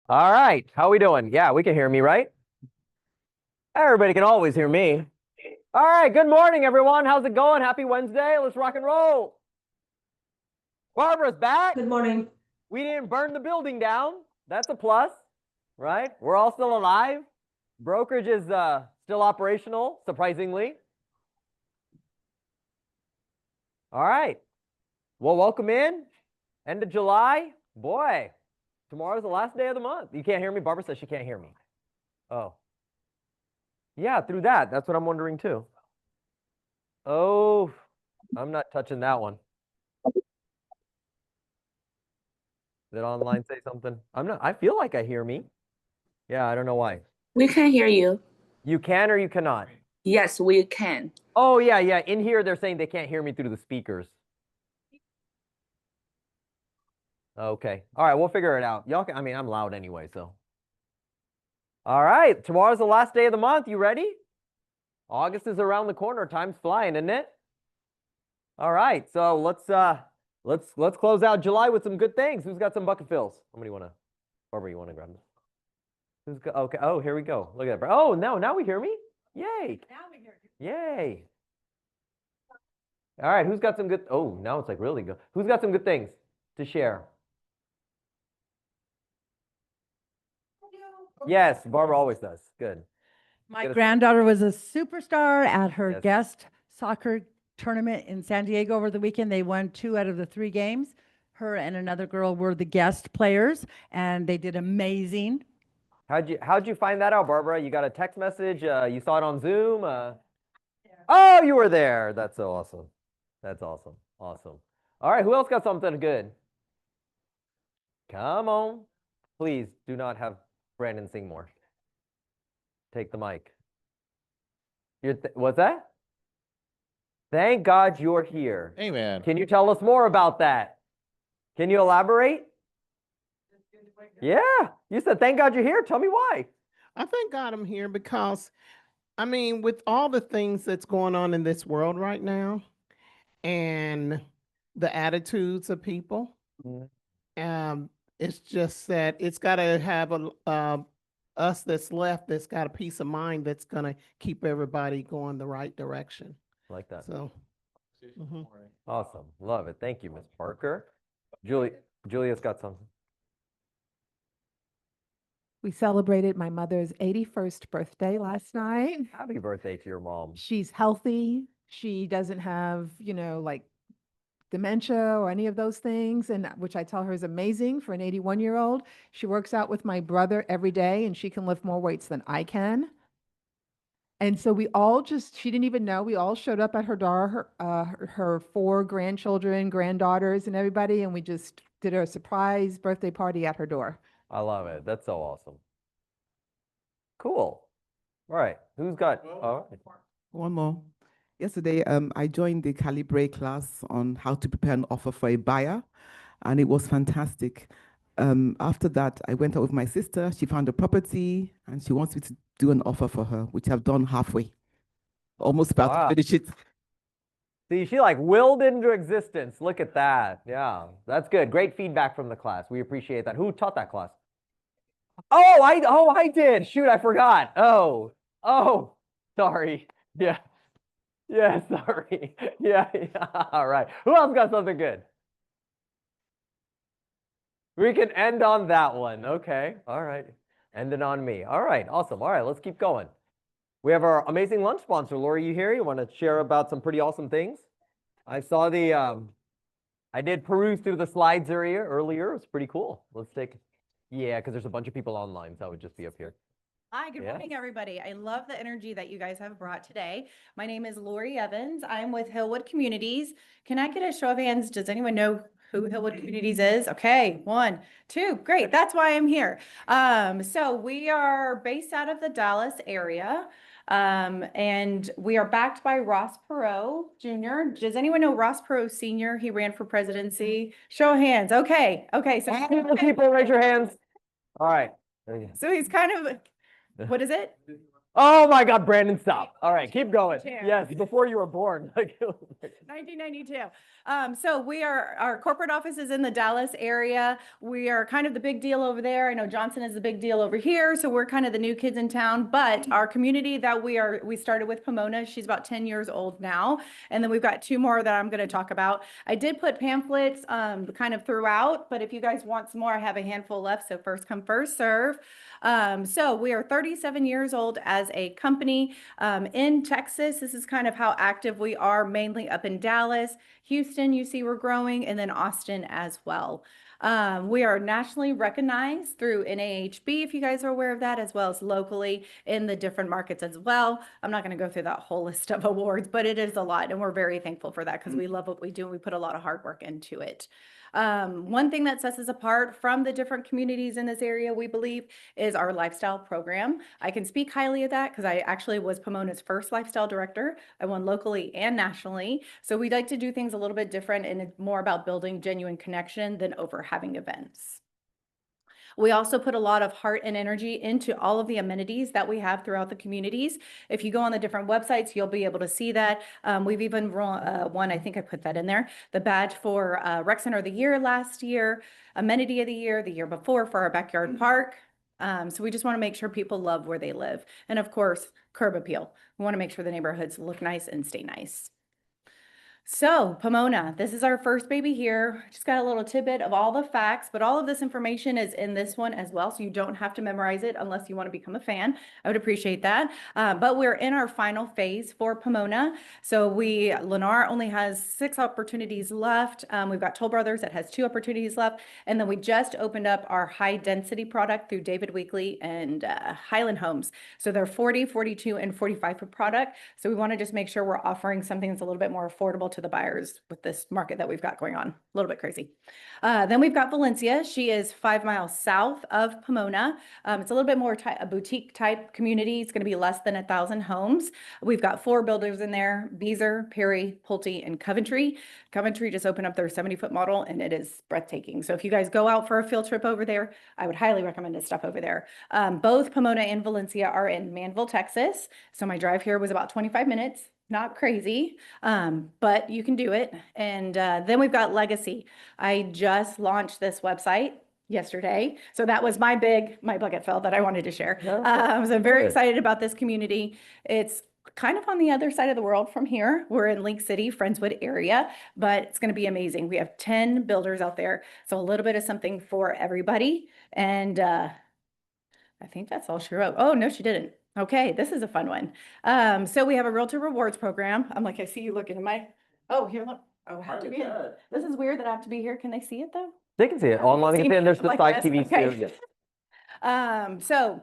All right, how we doing? Yeah, we can hear me, right? Everybody can always hear me. All right, good morning, everyone. How's it going? Happy Wednesday. Let's rock and roll. Barbara's back. Good morning. We didn't burn the building down. That's a plus, right? We're all still alive. Brokerage is still operational, surprisingly. All right. Well, welcome in. End of July. Boy, tomorrow's the last day of the month. You can't hear me? Barbara says she can't hear me. Oh. Yeah, through that. That's what I'm wondering too. Oh, I'm not touching that one. Did online say something? I feel like I hear me. Yeah, I don't know why. We can hear you. You can or you cannot? Yes, we can. Oh, yeah. In here, they're saying they can't hear me through the speakers. Okay. All right, we'll figure it out. Y'all can, I'm loud anyway, so. All right, tomorrow's the last day of the month. You ready? August is around the corner. Time's flying, isn't it? All right, so let's close out July with some good things. Who's got some bucket fills? Somebody Barbara, you wanna grab them? Who's got, okay, oh, here we go. Look at that. Oh, no, now we hear me? Yay. Now we hear you. Yay. All right, who's got some good, oh, now it's like really good. Who's got some good things to share? Yes, Barbara always does. Good. My granddaughter was a superstar at her guest soccer tournament in San Diego over the weekend. They won 2 out of the 3 games. Her and another girl were the guest players, and they did amazing. How'd you find that out, Barbara? You got a text message? You saw it on Zoom? Oh, you were there. That's so awesome. That's awesome. Awesome. All right, who else got something good? Come on. Please do not have Brandon sing more. Take the mic. What's that? Thank God you're here. Amen. Can you tell us more about that? Can you elaborate? Yeah, you said thank God you're here. Tell me why. I thank God I'm here because, with all the things that's going on in this world right now and the attitudes of people, it's just that it's got to have us that's left that's got a peace of mind that's going to keep everybody going the right direction. Like that. So, awesome. Love it. Thank you, Ms. Parker. Julia's got something. We celebrated my mother's 81st birthday last night. Happy birthday to your mom. She's healthy. She doesn't have, like dementia or any of those things, and which I tell her is amazing for an 81-year-old. She works out with my brother every day, and she can lift more weights than I can. And so she didn't even know, we all showed up at her door, her 4 grandchildren, granddaughters, and everybody, and we just did a surprise birthday party at her door. I love it. That's so awesome. Cool. All right. Who's got? All right. One more. Yesterday, I joined the Calibre class on how to prepare an offer for a buyer, and it was fantastic. After that, I went out with my sister. She found a property, and she wants me to do an offer for her, which I've done halfway. Almost about to finish it. See, she like willed into existence. Look at that. Yeah, that's good. Great feedback from the class. We appreciate that. Who taught that class? Oh, I did. Shoot, I forgot. Oh, sorry. Yeah, sorry. Yeah. All right. Who else got something good? We can end on that one. Okay. All right. End it on me. All right. Awesome. All right. Let's keep going. We have our amazing lunch sponsor. Lori, you here? You want to share about some pretty awesome things? I saw I did peruse through the slides earlier. It was pretty cool. Let's because there's a bunch of people online, so I would just be up here. Hi, good morning, everybody. I love the energy that you guys have brought today. My name is Lori Evans. I'm with Hillwood Communities. Can I get a show of hands? Does anyone know who Hillwood Communities is? Okay, 1, 2, great. That's why I'm here. So we are based out of the Dallas area. And we are backed by Ross Perot Jr. Does anyone know Ross Perot Sr.? He ran for presidency. Show of hands. Okay. So people raise your hands. All right. So he's kind of, what is it? Oh my God, Brandon, stop. All right, keep going. Chair. Yes, before you were born. 1992. So our corporate office is in the Dallas area. We are kind of the big deal over there. I know Johnson is the big deal over here. So we're kind of the new kids in town, but our community that we started with Pomona, she's about 10 years old now. And then we've got 2 more that I'm going to talk about. I did put pamphlets kind of throughout, but if you guys want some more, I have a handful left. So first come, first serve. So we are 37 years old as a company in Texas. This is kind of how active we are, mainly up in Dallas. Houston, you see we're growing, and then Austin as well. We are nationally recognized through NAHB, if you guys are aware of that, as well as locally in the different markets as well. I'm not going to go through that whole list of awards, but it is a lot, and we're very thankful for that because we love what we do and we put a lot of hard work into it. One thing that sets us apart from the different communities in this area, we believe, is our lifestyle program. I can speak highly of that because I actually was Pomona's first lifestyle director. I won locally and nationally. So we like to do things a little bit different, and it's more about building genuine connection than over having events. We also put a lot of heart and energy into all of the amenities that we have throughout the communities. If you go on the different websites, you'll be able to see that. We've even won, I think I put that in there, the badge for Rec Center of the Year last year, Amenity of the year before for our backyard park. So we just want to make sure people love where they live. And of course, curb appeal. We want to make sure the neighborhoods look nice and stay nice. So Pomona, this is our first baby here. Just got a little tidbit of all the facts, but all of this information is in this one as well. So you don't have to memorize it unless you want to become a fan. I would appreciate that. But we're in our final phase for Pomona. So Lennar only has 6 opportunities left. We've got Toll Brothers that has 2 opportunities left. And then we just opened up our high density product through David Weekley and Highland Homes. So they're 40, 42, and 45 per product. So we want to just make sure we're offering something that's a little bit more affordable to the buyers with this market that we've got going on. A little bit crazy. Then we've got Valencia. She is 5 miles south of Pomona. It's a little bit more a boutique type community. It's going to be less than 1,000 homes. We've got 4 builders in there: Beezer, Perry, Pulte, and Coventry. Coventry just opened up their 70-foot model, and it is breathtaking. So if you guys go out for a field trip over there, I would highly recommend this stuff over there. Both Pomona and Valencia are in Manville, Texas. So my drive here was about 25 minutes. Not crazy, but you can do it. And then we've got Legacy. I just launched this website yesterday. So that was my bucket fill that I wanted to share. So I'm very excited about this community. It's kind of on the other side of the world from here. We're in Link City, Friendswood area, but it's going to be amazing. We have 10 builders out there. So a little bit of something for everybody. And I think that's all she wrote. Oh, no, she didn't. Okay, this is a fun one. So we have a Realtor Rewards program. I'm like, I see you looking at oh, here, look. Oh, I have to be in. This is weird that I have to be here. Can they see it though? They can see it online. They can see it, and there's the Like side this? TVs Okay. too. So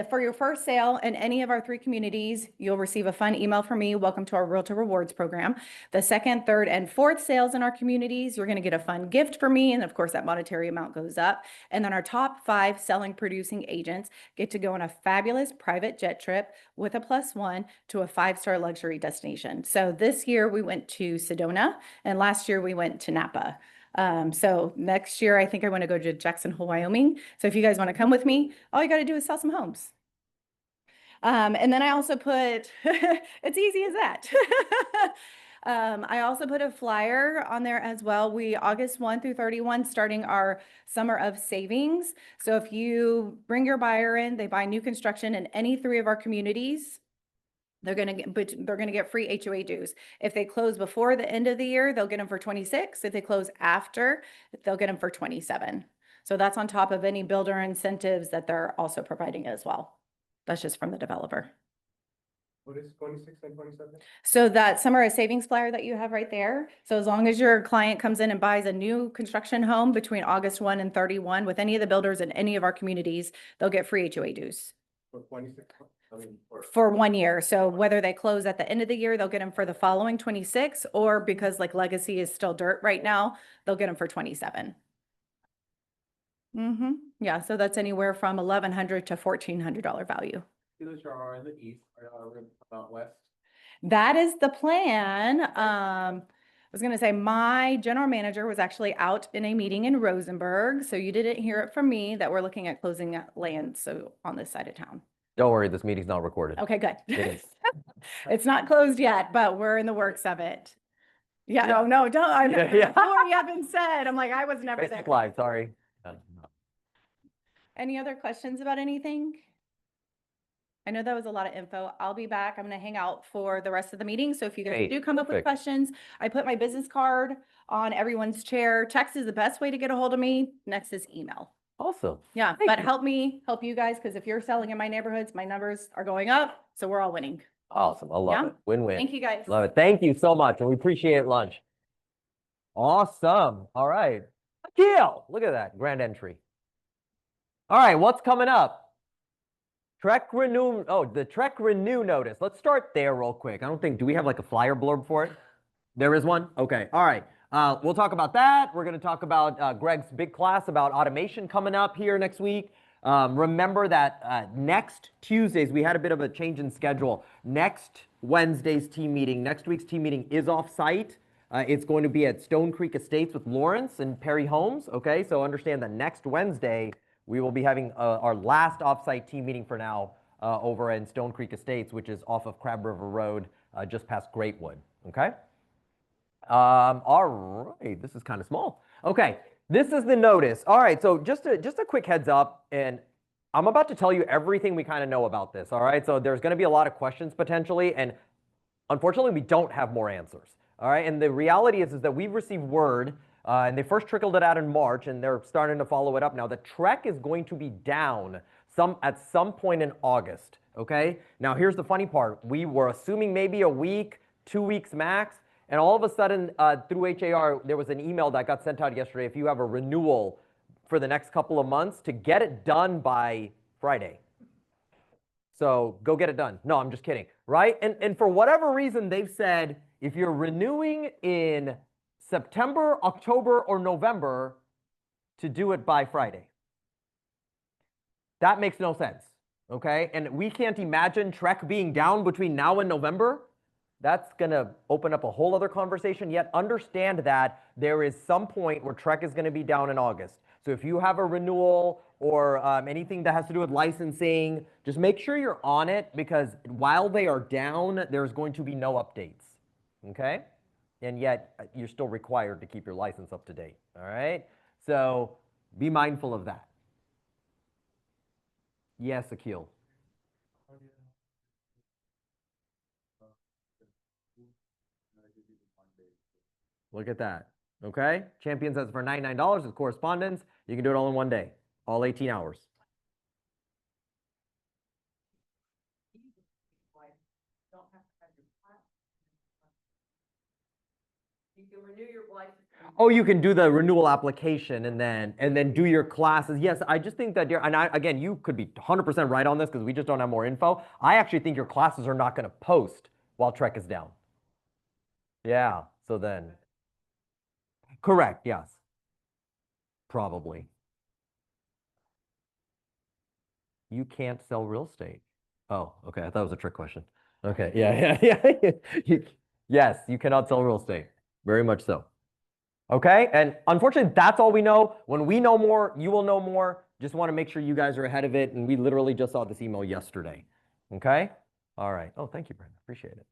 for your first sale in any of our 3 communities, you'll receive a fun email from me. Welcome to our Realtor Rewards program. The 2nd, 3rd, and 4th sales in our communities, you're going to get a fun gift for me. And of course, that monetary amount goes up. And then our top 5 selling producing agents get to go on a fabulous private jet trip with a +1 to a 5-star luxury destination. So this year we went to Sedona, and last year we went to Napa. So next year, I think I want to go to Jackson Hole, Wyoming. So if you guys want to come with me, all you got to do is sell some homes. And then I also put, it's easy as that. I also put a flyer on there as well. We August 1 through 31, starting our summer of savings. So if you bring your buyer in, they buy new construction in any 3 of our communities, they're going to get free HOA dues. If they close before the end of the year, they'll get them for 26. If they close after, they'll get them for 27. So that's on top of any builder incentives that they're also providing as well. That's just from the developer. What is 26 and 27? So that summer of savings flyer that you have right there. So as long as your client comes in and buys a new construction home between August 1 and 31 with any of the builders in any of our communities, they'll get free HOA dues. For 26? For 1 year. So whether they close at the end of the year, they'll get them for the following 26, or because like Legacy is still dirt right now, they'll get them for 27. Yeah, so that's anywhere from $1,100 to $1,400 value. Dealers are in the east, are about west. That is the plan. I was going to say my general manager was actually out in a meeting in Rosenberg. So you didn't hear it from me that we're looking at closing that land. So on this side of town. Don't worry, this meeting's not recorded. Okay, good. It is. It's not closed yet, but we're in the works of it. Yeah, no, don't. I Yeah, yeah. Lori Evans said, I'm like, I was never there. Facebook Live, sorry. Any other questions about anything? I know that was a lot of info. I'll be back. I'm gonna hang out for the rest of the meeting. So if you guys Great, do come up with perfect. questions, I put my business card on everyone's chair. Text is the best way to get a hold of me. Next is email. Awesome. Yeah, Thank but you. help me help you guys, because if you're selling in my neighborhoods, my numbers are going up, so we're all winning. Awesome. I love Yeah. it. Win-win. Thank you, guys. Love it. Thank you so much. And we appreciate lunch. Awesome. All right. Akil, look at that. Grand entry. All right. What's coming up? Trek Renew. Oh, the Trek Renew notice. Let's start there real quick. I don't think, do we have like a flyer blurb for it? There is one? Okay. All right. We'll talk about that. We're going to talk about Greg's big class about automation coming up here next week. Remember that next Tuesdays, we had a bit of a change in schedule. Next Wednesday's team meeting, next week's team meeting is off-site. It's going to be at Stone Creek Estates with Lawrence and Perry Homes. Okay, so understand that next Wednesday, we will be having our last off-site team meeting for now over in Stone Creek Estates, which is off of Crab River Road, just past Greatwood. Okay. All right, this is kind of small. Okay, this is the notice. All right, so just a quick heads up, and I'm about to tell you everything we kind of know about this. All right, so there's going to be a lot of questions potentially, and unfortunately, we don't have more answers. All right, and the reality is that we've received word, and they first trickled it out in March, and they're starting to follow it up now. The Trek is going to be down at some point in August. Okay, now here's the funny part. We were assuming maybe a week, 2 weeks max. And all of a sudden, through HAR, there was an email that got sent out yesterday. If you have a renewal for the next couple of months, to get it done by Friday. So go get it done. No, I'm just kidding, right? And for whatever reason, they've said if you're renewing in September, October, or November, to do it by Friday. That makes no sense, okay? And we can't imagine Trek being down between now and November. That's going to open up a whole other conversation, yet understand that there is some point where Trek is going to be down in August. So if you have a renewal or anything that has to do with licensing, just make sure you're on it, because while they are down, there's going to be no updates, okay? And yet you're still required to keep your license up to date, all right? So be mindful of that. Yes, Akil. Look at that. Okay. Champions has it for $99 with correspondence. You can do it all in one day, all 18 hours. You can renew your license. Oh, you can do the renewal application and then do your classes. Yes, I just think that again, you could be 100% right on this because we just don't have more info. I actually think your classes are not going to post while Trek is down. Yeah. So then. Correct, yes. Probably. You can't sell real estate. Oh, okay. I thought it was a trick question. Okay, yeah. Yes, you cannot sell real estate. Very much so. Okay, and unfortunately, that's all we know. When we know more, you will know more. Just want to make sure you guys are ahead of it. And we literally just saw this email yesterday. Okay? All right. Oh, thank you, Brenda. Appreciate it.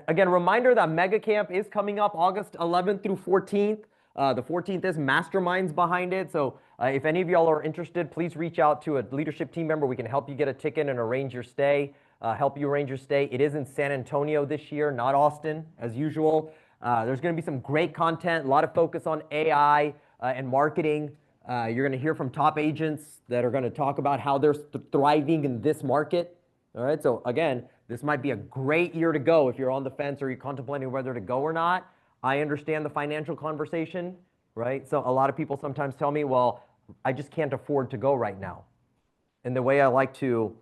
Again, reminder that Mega Camp is coming up August 11th through 14th. The 14th is masterminds behind it. So if any of y'all are interested, please reach out to a leadership team member. We can help you get a ticket and arrange your stay, help you arrange your stay. It is in San Antonio this year, not Austin, as usual. There's going to be some great content, a lot of focus on AI and marketing. You're going to hear from top agents that are going to talk about how they're thriving in this market. All right, so again, this might be a great year to go if you're on the fence or you're contemplating whether to go or not. I understand the financial conversation, right? So a lot of people sometimes tell me, well, I just can't afford to go right now. And the way I like to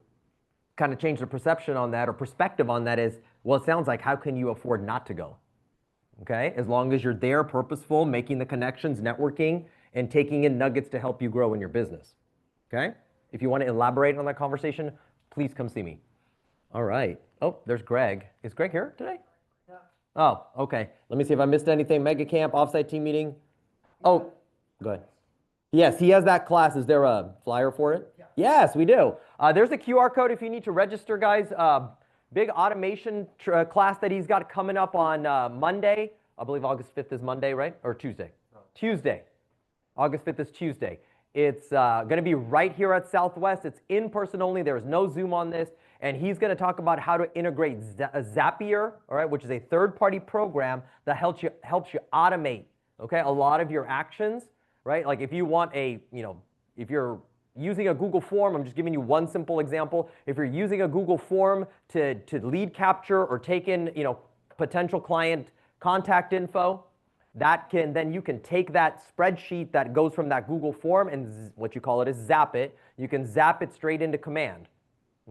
kind of change the perception on that or perspective on that is, well, it sounds like, how can you afford not to go? Okay, as long as you're there, purposeful, making the connections, networking, and taking in nuggets to help you grow in your business. Okay, if you want to elaborate on that conversation, please come see me. All right. Oh, there's Greg. Is Greg here today? Yeah. Oh, okay. Let me see if I missed anything. Mega Camp, offsite team meeting. Oh, go ahead. Yes, he has that class. Is there a flyer for it? Yes, we do. There's a QR code if you need to register, guys. Big automation class that he's got coming up on Monday. I believe August 5th is Monday, right? Or Tuesday? Tuesday. August 5th is Tuesday. It's going to be right here at Southwest. It's in person only. There is no Zoom on this. And he's going to talk about how to integrate Zapier, all right, which is a third-party program that helps you automate, okay, a lot of your actions, right? Like if you want a, if you're using a Google form, I'm just giving you one simple example. If you're using a Google form to lead capture or take in, potential client contact info, then you can take that spreadsheet that goes from that Google form and what you call it is zap it. You can zap it straight into command.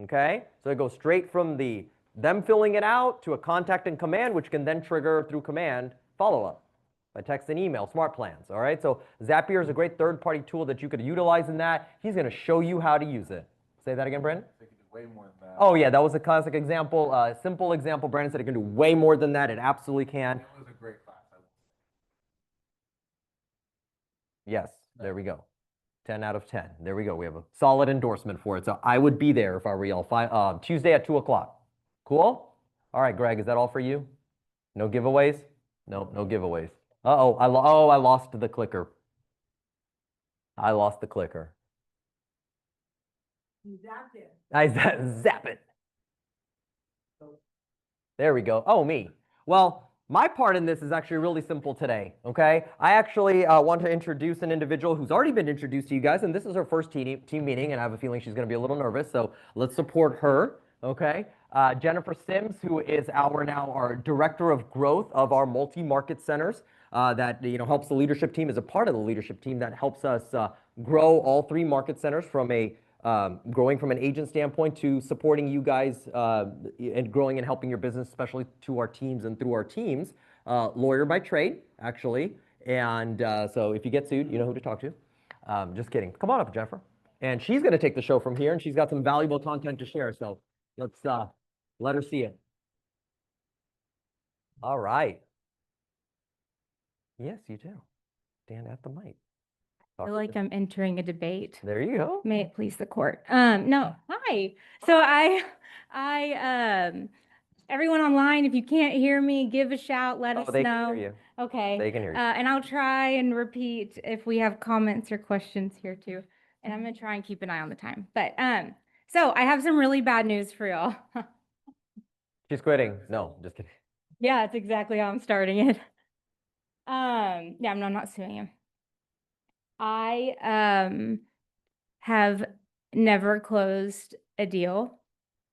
Okay, so it goes straight from them filling it out to a contact and command, which can then trigger through command follow-up by text and email, smart plans. All right, so Zapier is a great third-party tool that you could utilize in that. He's going to show you how to use it. Say that again, Brandon. They can do way more than that. Oh yeah, that was a classic example, simple example. Brandon said it can do way more than that. It absolutely can. It was a great class. Yes, there we go. 10 out of 10. There we go. We have a solid endorsement for it. So I would be there if I were y'all. Tuesday at 2 o'clock. Cool? All right, Greg, is that all for you? No giveaways? Nope, no giveaways. Uh-oh, I lost the clicker. I lost the clicker. I zap it. There we go. Oh, me. Well, my part in this is actually really simple today, okay? I actually want to introduce an individual who's already been introduced to you guys, and this is her first team meeting, and I have a feeling she's going to be a little nervous, so let's support her, okay? Jennifer Sims, who is our Director of Growth of our multi-market centers, that helps the leadership team, is a part of the leadership team that helps us grow all 3 market centers from growing from an agent standpoint to supporting you guys and growing and helping your business, especially to our teams and through our teams. Lawyer by trade, actually. And so if you get sued, you know who to talk to. Just kidding. Come on up, Jennifer. And she's going to take the show from here, and she's got some valuable content to share. So let's let her see it. All right. Yes, you do. Stand at the mic. I feel like I'm entering a debate. There you go. May it please the court. No, hi. So everyone online, if you can't hear me, give a shout, let us They know. can hear you. Okay. They can hear you. And I'll try and repeat if we have comments or questions here too. And I'm gonna try and keep an eye on the time. But so I have some really bad news for y'all. She's quitting. No, just kidding. Yeah, that's exactly how I'm starting it. Yeah, I'm not suing him. I have never closed a deal,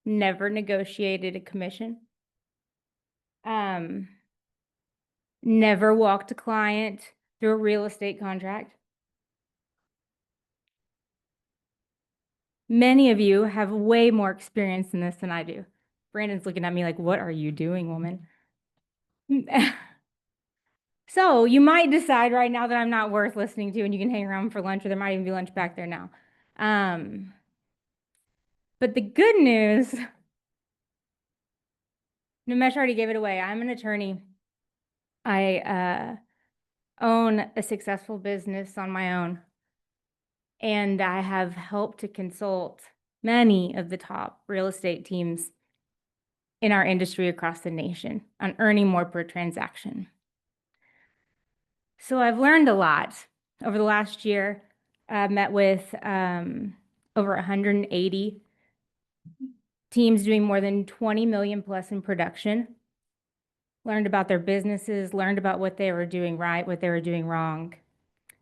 never negotiated a commission, never walked a client through a real estate contract. Many of you have way more experience in this than I do. Brandon's looking at me like, what are you doing, woman? So you might decide right now that I'm not worth listening to and you can hang around for lunch, or there might even be lunch back there now. But the good news, Nimesh already gave it away. I'm an attorney. I own a successful business on my own. And I have helped to consult many of the top real estate teams in our industry across the nation on earning more per transaction. So I've learned a lot over the last year. I've met with over 180 teams doing more than 20 million plus in production. Learned about their businesses, learned about what they were doing right, what they were doing wrong.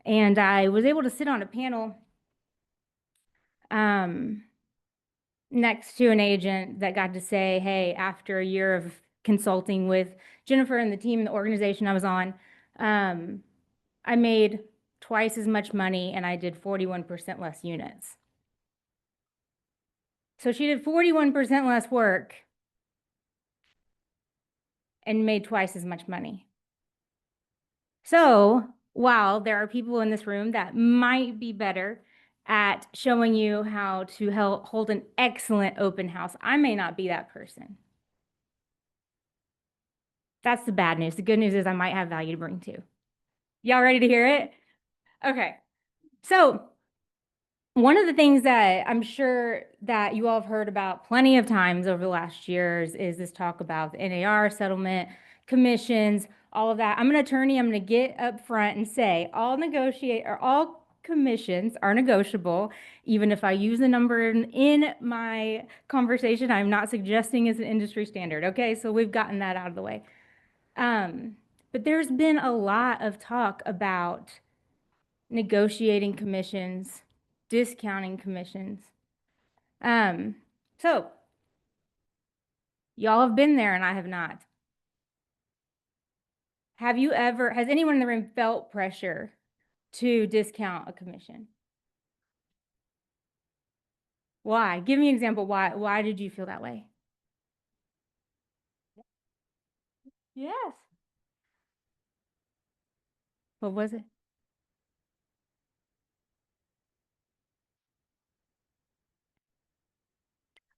And I was able to sit on a panel next to an agent that got to say, hey, after a year of consulting with Jennifer and the team and the organization I was on, I made twice as much money and I did 41% less units. So she did 41% less work and made twice as much money. So while there are people in this room that might be better at showing you how to hold an excellent open house, I may not be that person. That's the bad news. The good news is I might have value to bring too. Y'all ready to hear it? Okay. So one of the things that I'm sure that you all have heard about plenty of times over the last years is this talk about the NAR settlement, commissions, all of that. I'm an attorney. I'm going to get up front and say all commissions are negotiable. Even if I use the number in my conversation, I'm not suggesting it's an industry standard. Okay, so we've gotten that out of the way. But there's been a lot of talk about negotiating commissions, discounting commissions. So y'all have been there and I have not. Has anyone in the room felt pressure to discount a commission? Why? Give me an example. Why did you feel that way? Yes. What was it?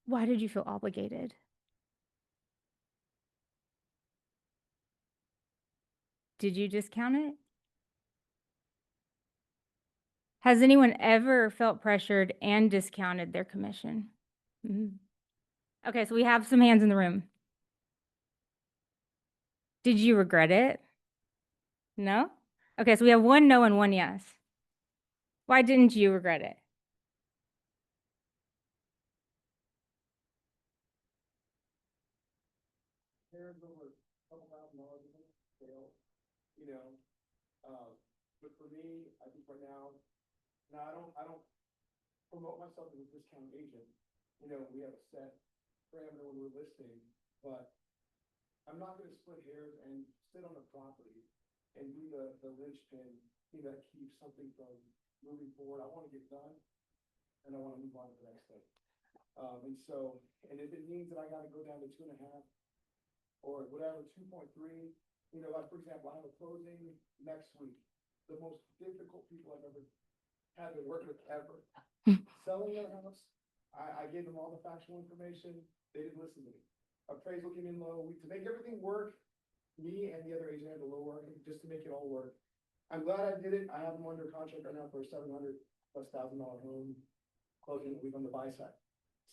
Why did you feel obligated? Did you discount it? Has anyone ever felt pressured and discounted their commission? Mhm. Okay, so we have some hands in the room. Did you regret it? No? Okay, so we have one no and one yes. Why didn't you regret it? There's over a couple $1,000 in the sale, you know, but for me, I think right now, I don't promote myself as a discount agent. You know, we have a set parameter when we're listing, but I'm not gonna split hairs and sit on a property and be the linchpin, that keeps something from moving forward. I wanna get done and I wanna move on to the next thing. And if it means that I gotta go down to 2.5 or whatever, 2.3, like for example, I have a closing next week. The most difficult people I've ever had to work with ever. Selling their house, I gave them all the factual information, they didn't listen to me. Appraisal came in low, to make everything work, me and the other agent had to lower it just to make it all work. I'm glad I did it, I have them under contract right now for a $700,000+ home closing a week on the buy side.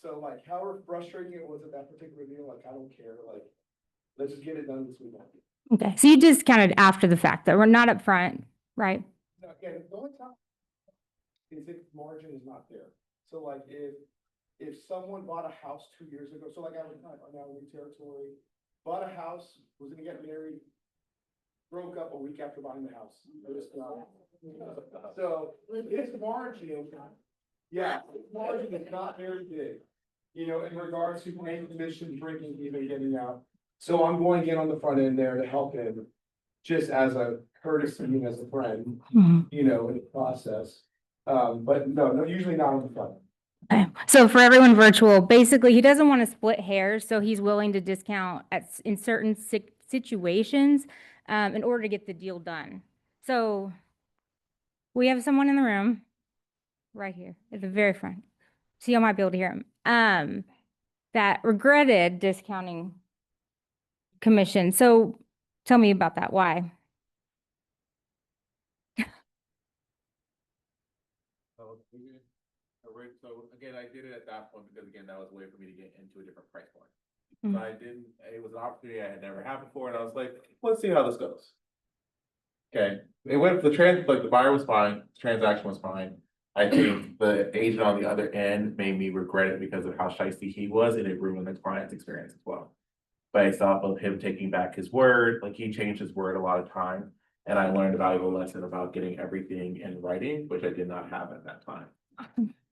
So like, however frustrating it was at that particular deal, like, I don't care, like, let's just get it done this weekend. Okay, so you discounted after the fact, that we're not up front, right? Now, again, the only time is if margin is not there. So like if someone bought a house 2 years ago, so like I was now in new territory, bought a house, was gonna get married, broke up a week after buying the house. So his margin, his margin is not very big, in regards to paying commission, drinking, even getting out. So I'm going in on the front end there to help him, just as a courtesy and as a friend, in the process. But no, usually not on the front. Okay. So for everyone virtual, basically, he doesn't want to split hairs, so he's willing to discount in certain situations in order to get the deal done. So we have someone in the room right here at the very front. So you might be able to hear him. That regretted discounting commission. So tell me about that. Why? So again, I did it at that point because again, that was a way for me to get into a different price point. Mhm. So it was an opportunity I had never had before, and I was like, let's see how this goes. Okay, the buyer was fine, the transaction was fine. I think the agent on the other end made me regret it because of how shysty he was, and it ruined the client's experience as well. Based off of him taking back his word, like he changed his word a lot of time. And I learned a valuable lesson about getting everything in writing, which I did not have at that time.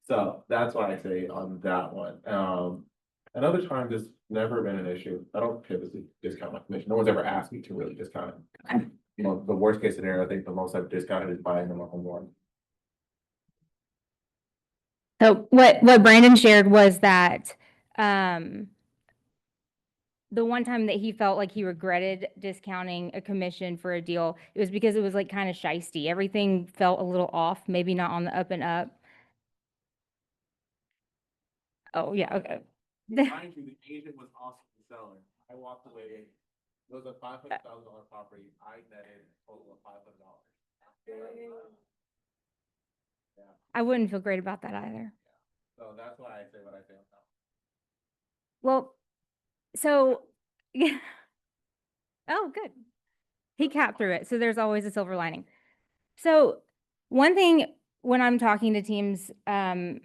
So that's why I say on that one. Another time, there's never been an issue. I don't typically discount my commission. No one's ever asked me to really discount it. Okay. The worst case scenario, I think the most I've discounted is buying them a home loan. So what Brandon shared was that the one time that he felt like he regretted discounting a commission for a deal, it was because it was like kind of shysty. Everything felt a little off, maybe not on the up and up. Oh, yeah, okay. Mind you, the agent was also the seller. I walked away. It was a $500,000 property. I netted a total of $500. I wouldn't feel great about that either. So that's why I say what I say. Well, so, yeah. Oh, good. He capped through it. So there's always a silver lining. So one thing when I'm talking to teams, when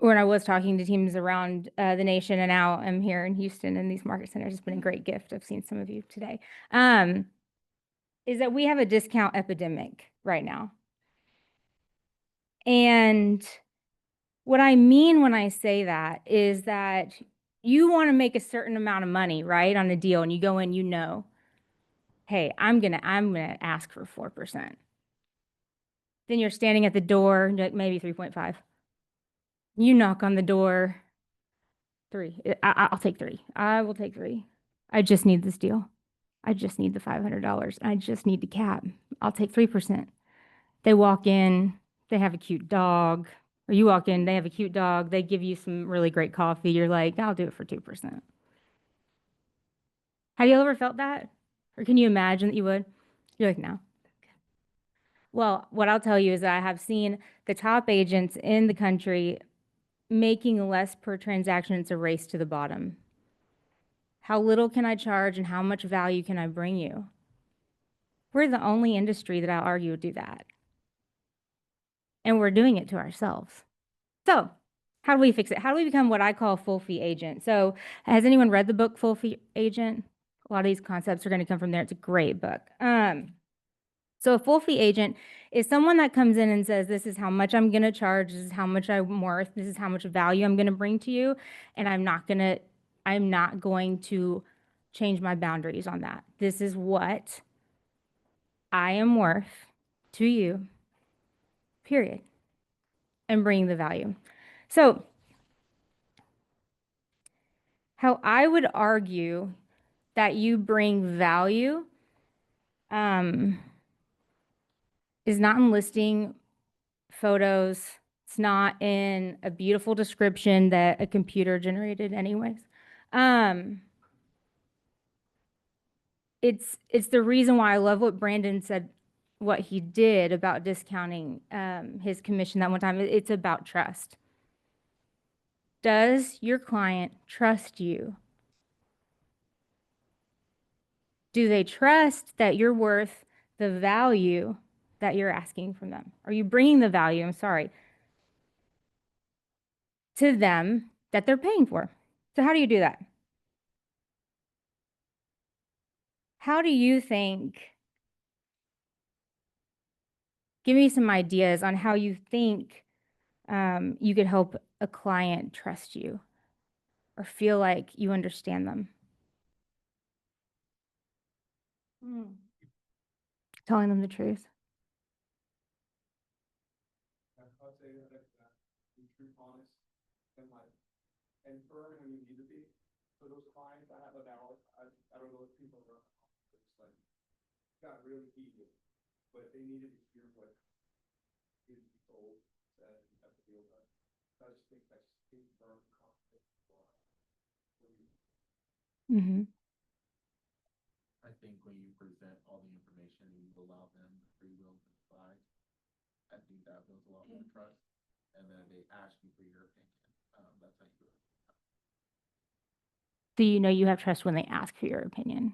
I was talking to teams around the nation, and now I'm here in Houston in these market centers, it's been a great gift. I've seen some of you today. Is that we have a discount epidemic right now. And what I mean when I say that is that you want to make a certain amount of money, right, on a deal, and you go in, you know, hey, I'm gonna ask for 4%. Then you're standing at the door, like maybe 3.5. You knock on the door, 3. I'll take 3. I will take 3. I just need this deal. I just need the $500. I just need to cap. I'll take 3%. They walk in, they have a cute dog, or you walk in, they have a cute dog, they give you some really great coffee. You're like, I'll do it for 2%. Have you ever felt that? Or can you imagine that you would? You're like, no. Well, what I'll tell you is that I have seen the top agents in the country making less per transaction. It's a race to the bottom. How little can I charge and how much value can I bring you? We're the only industry that I'll argue would do that. And we're doing it to ourselves. So how do we fix it? How do we become what I call a full fee agent? So has anyone read the book Full Fee Agent? A lot of these concepts are going to come from there. It's a great book. So a full fee agent is someone that comes in and says, this is how much I'm going to charge. This is how much I'm worth. This is how much value I'm going to bring to you. And I'm not going to change my boundaries on that. This is what I am worth to you, period, and bring the value. So how I would argue that you bring value is not in listing photos. It's not in a beautiful description that a computer generated anyways. It's the reason why I love what Brandon said, what he did about discounting his commission that one time. It's about trust. Does your client trust you? Do they trust that you're worth the value that you're asking from them? Are you bringing the value, to them that they're paying for? So how do you do that? How do you think, give me some ideas on how you think you could help a client trust you or feel like you understand them? Telling them the truth. I'd say that be true, honest, and firm when you need to be. For those clients I have now, I don't know if people are just like, got really eager, but they needed to hear what is told, said, and have to deal with that. So I just think that's being firm, confident. Mm-hmm. I think when you present all the information, you allow them free will to decide. I think that builds a lot more trust. And then they ask you for your opinion. That's how you do it. So you know you have trust when they ask for your opinion.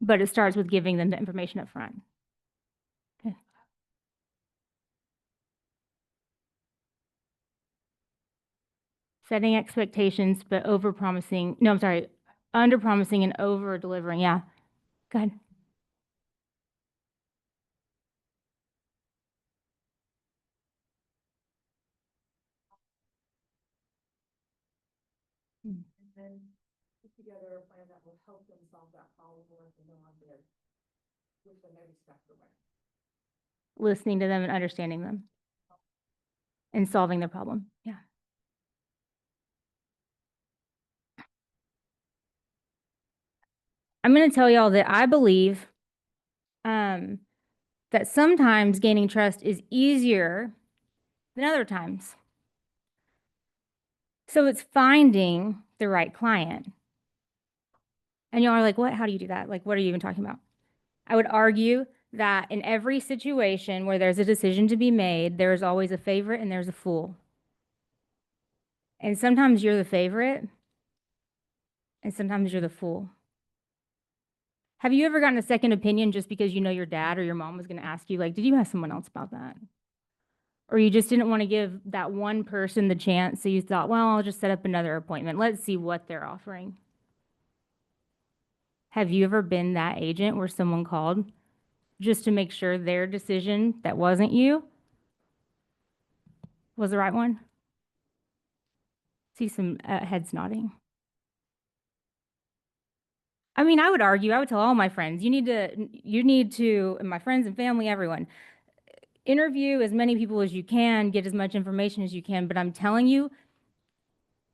But it starts with giving them the information up front. Okay. Setting expectations, but over-promising. No, I'm sorry. Under-promising and over-delivering. Yeah. Go ahead. And then put together a plan that will help them solve that problem once they know I'm there, with them every step of the way. Listening to them and understanding them and solving their problem. Yeah. I'm going to tell y'all that I believe that sometimes gaining trust is easier than other times. So it's finding the right client. And y'all are like, what? How do you do that? Like, what are you even talking about? I would argue that in every situation where there's a decision to be made, there's always a favorite and there's a fool. And sometimes you're the favorite, and sometimes you're the fool. Have you ever gotten a second opinion just because you know your dad or your mom was going to ask you, like, did you ask someone else about that? Or you just didn't want to give that one person the chance, so you thought, well, I'll just set up another appointment. Let's see what they're offering. Have you ever been that agent where someone called just to make sure their decision that wasn't you was the right one? See some heads nodding. I mean, I would argue, I would tell all my friends, you need to, and my friends and family, everyone, interview as many people as you can, get as much information as you can, but I'm telling you,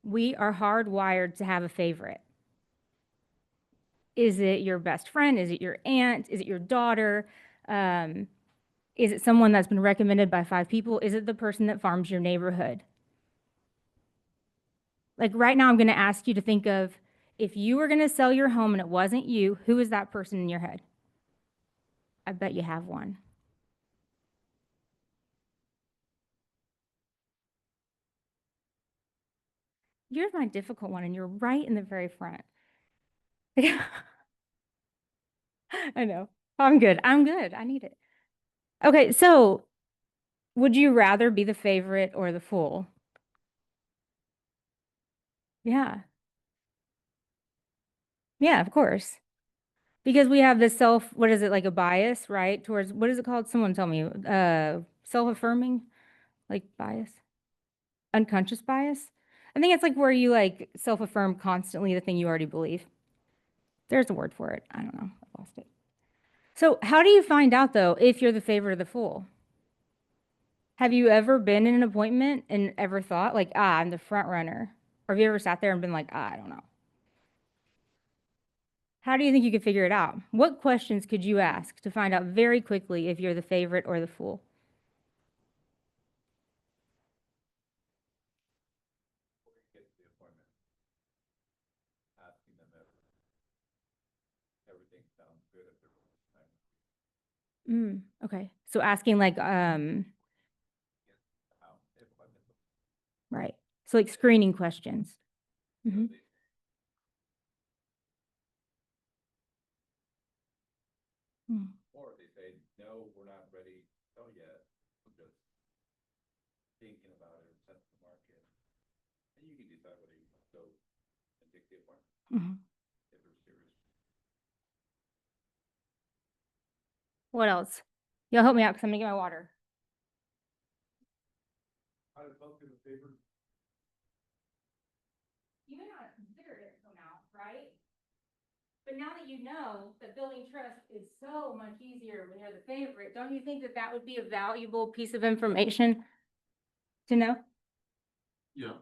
we are hardwired to have a favorite. Is it your best friend? Is it your aunt? Is it your daughter? Is it someone that's been recommended by 5 people? Is it the person that farms your neighborhood? Like right now, I'm going to ask you to think of, if you were going to sell your home and it wasn't you, who is that person in your head? I bet you have one. You're my difficult one, and you're right in the very front. I know. I'm good. I'm good. I need it. Okay, so would you rather be the favorite or the fool? Yeah. Yeah, of course. Because we have this what is it, like a bias, right? Towards, what is it called? Someone tell me. Self-affirming, like bias? Unconscious bias? I think it's like where you like self-affirm constantly the thing you already believe. There's a word for it. I don't know. I lost it. So how do you find out, though, if you're the favorite or the fool? Have you ever been in an appointment and ever thought, like, I'm the front runner? Or have you ever sat there and been like, I don't know? How do you think you could figure it out? What questions could you ask to find out very quickly if you're the favorite or the fool? Okay. So asking like, right. So like screening questions. Mm-hmm. Or they say, no, we're not ready to sell yet. I'm just thinking about it, test the market. And you can decide whether you want to go and take the appointment. Mm-hmm. If they're serious. What else? Y'all help me out because I'm gonna get my water. How did both do the favor? You may not have considered it until now, right? But now that you know that building trust is so much easier when you're the favorite, don't you think that that would be a valuable piece of information to know? Yeah.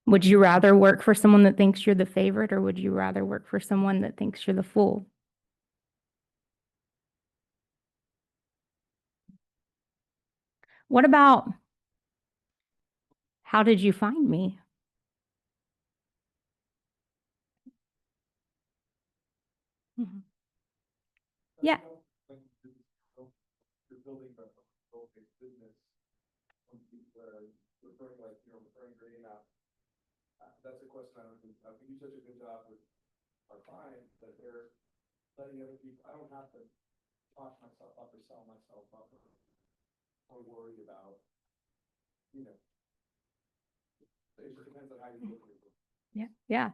Would you rather work for someone that thinks you're the favorite, or would you rather work for someone that thinks you're the fool? What about, how did you find me? Mhm. Yeah. You're building a role-based business. Referring like, referring grading out. That's a question I think you do such a good job with our clients that they're letting other people, I don't have to talk myself up or sell myself up or worry about, it just depends on how you look at it. Yeah. Yeah.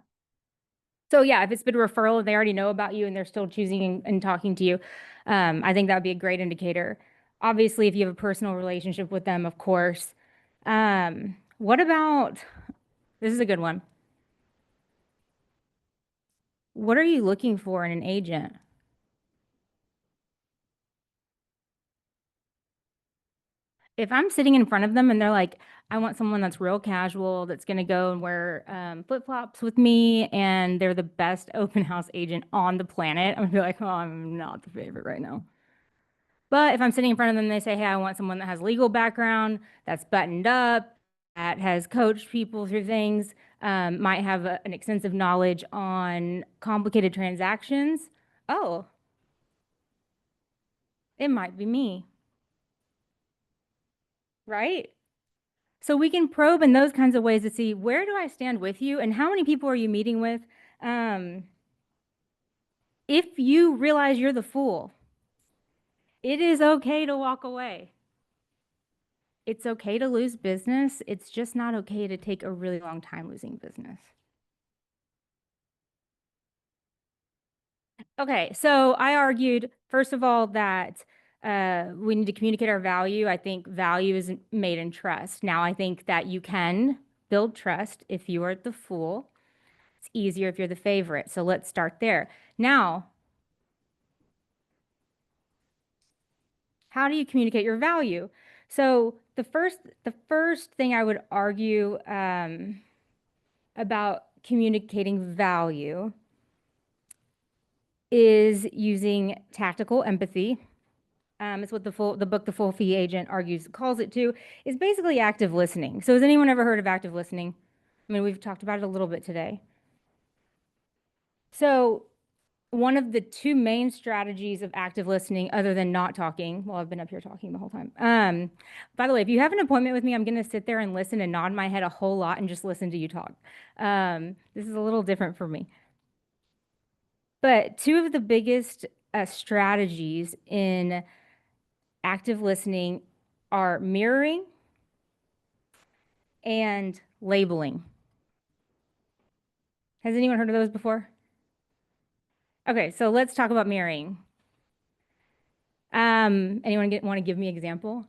So yeah, if it's been a referral, they already know about you and they're still choosing and talking to you. I think that would be a great indicator. Obviously, if you have a personal relationship with them, of course. What about, this is a good one. What are you looking for in an agent? If I'm sitting in front of them and they're like, I want someone that's real casual, that's going to go and wear flip-flops with me, and they're the best open house agent on the planet, I'm going to be like, oh, I'm not the favorite right now. But if I'm sitting in front of them and they say, hey, I want someone that has legal background, that's buttoned up, that has coached people through things, might have an extensive knowledge on complicated transactions, oh, It might be me. Right? So we can probe in those kinds of ways to see, where do I stand with you and how many people are you meeting with? If you realize you're the fool, it is okay to walk away. It's okay to lose business. It's just not okay to take a really long time losing business. Okay, so I argued, first of all, that we need to communicate our value. I think value is made in trust. Now, I think that you can build trust if you are the fool. It's easier if you're the favorite. So let's start there. Now, how do you communicate your value? So the first thing I would argue about communicating value is using tactical empathy. It's what the book The Full Fee Agent calls it to, is basically active listening. So has anyone ever heard of active listening? I mean, we've talked about it a little bit today. So one of the two main strategies of active listening, other than not talking, well, I've been up here talking the whole time. By the way, if you have an appointment with me, I'm going to sit there and listen and nod my head a whole lot and just listen to you talk. This is a little different for me. But two of the biggest strategies in active listening are mirroring and labeling. Has anyone heard of those before? Okay, so let's talk about mirroring. Anyone want to give me an example?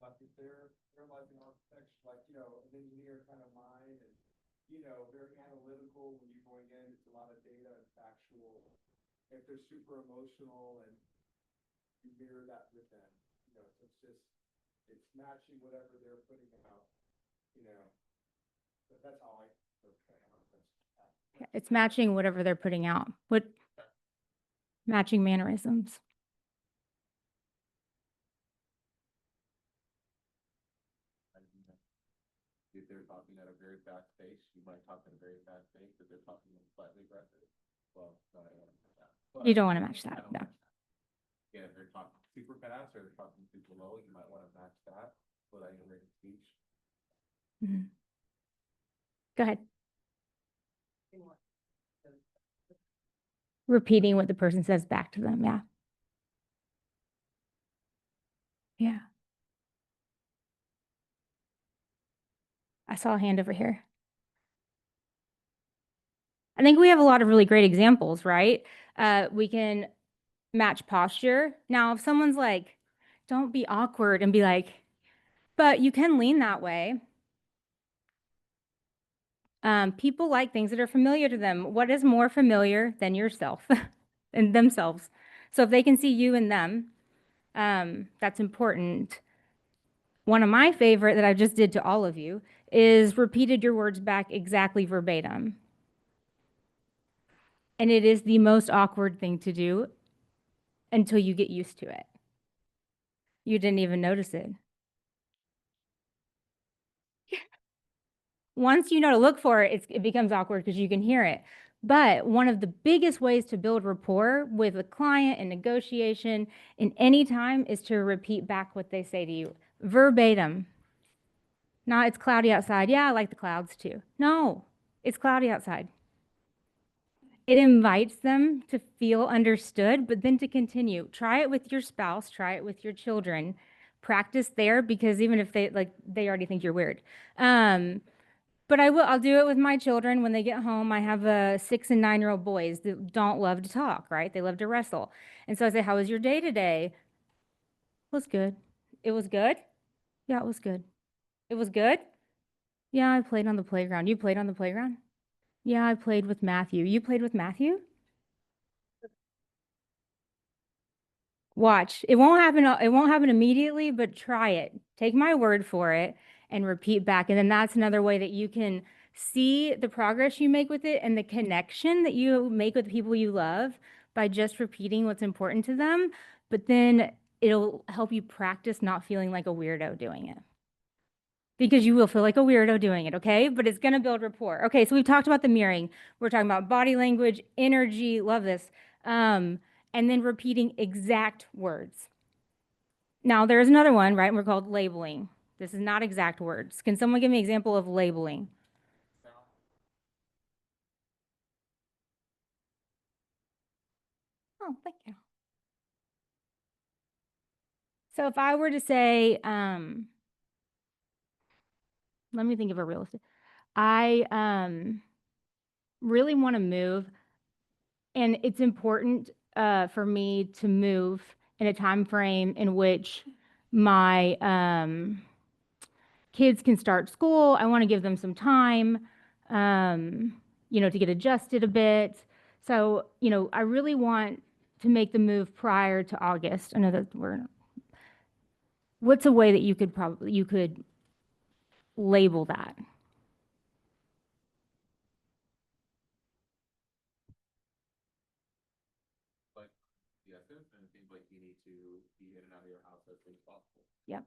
Like if they're like an architect, like, you know, an engineer kind of mind, and, you know, very analytical when you're going in, it's a lot of data and factual. If they're super emotional, and you mirror that with them, you know, so it's matching whatever they're putting out, you know. But that's how I, okay, It's matching whatever they're putting out. Matching mannerisms. If they're talking at a very fast pace, you might talk at a very fast pace. If they're talking slightly aggressive, well, no, I don't want to match that. But You don't want to match I that, don't no. match that. Yeah, if they're talking super fast or they're talking super low, you might want to match that so that your written speech. Mhm. Go ahead. Repeating what the person says back to them, yeah. Yeah. I saw a hand over here. I think we have a lot of really great examples, right? We can match posture. Now, if someone's like, don't be awkward, and be like, but you can lean that way. People like things that are familiar to them. What is more familiar than yourself and themselves? So if they can see you and them, that's important. One of my favorite that I just did to all of you is repeated your words back exactly verbatim. And it is the most awkward thing to do until you get used to it. You didn't even notice it. Once you know to look for it, it becomes awkward because you can hear it. But one of the biggest ways to build rapport with a client in negotiation in any time is to repeat back what they say to you verbatim. Not, it's cloudy outside. Yeah, I like the clouds too. No, it's cloudy outside. It invites them to feel understood, but then to continue. Try it with your spouse, try it with your children. Practice there, because even if they already think you're weird. But I'll do it with my children when they get home. I have 6 and 9-year-old boys that don't love to talk, right? They love to wrestle. And so I say, how was your day today? It was good. It was good? Yeah, it was good. It was good? Yeah, I played on the playground. You played on the playground? Yeah, I played with Matthew. You played with Matthew? Watch. It won't happen immediately, but try it. Take my word for it and repeat back. And then that's another way that you can see the progress you make with it and the connection that you make with people you love by just repeating what's important to them. But then it'll help you practice not feeling like a weirdo doing it. Because you will feel like a weirdo doing it, okay? But it's gonna build rapport. Okay, so we've talked about the mirroring. We're talking about body language, energy, love this. and then repeating exact words. Now, there's another one, right? We're called labeling. This is not exact words. Can someone give me an example of labeling? Oh, thank you. So if I were to say, let me think of a realistic. I really want to move, and it's important for me to move in a time frame in which my kids can start school. I want to give them some time, to get adjusted a bit. So, I really want to make the move prior to August. I know that what's a way that you could label that? Like, yes, and it seems like you need to be in and out of your house as soon as possible. Yep.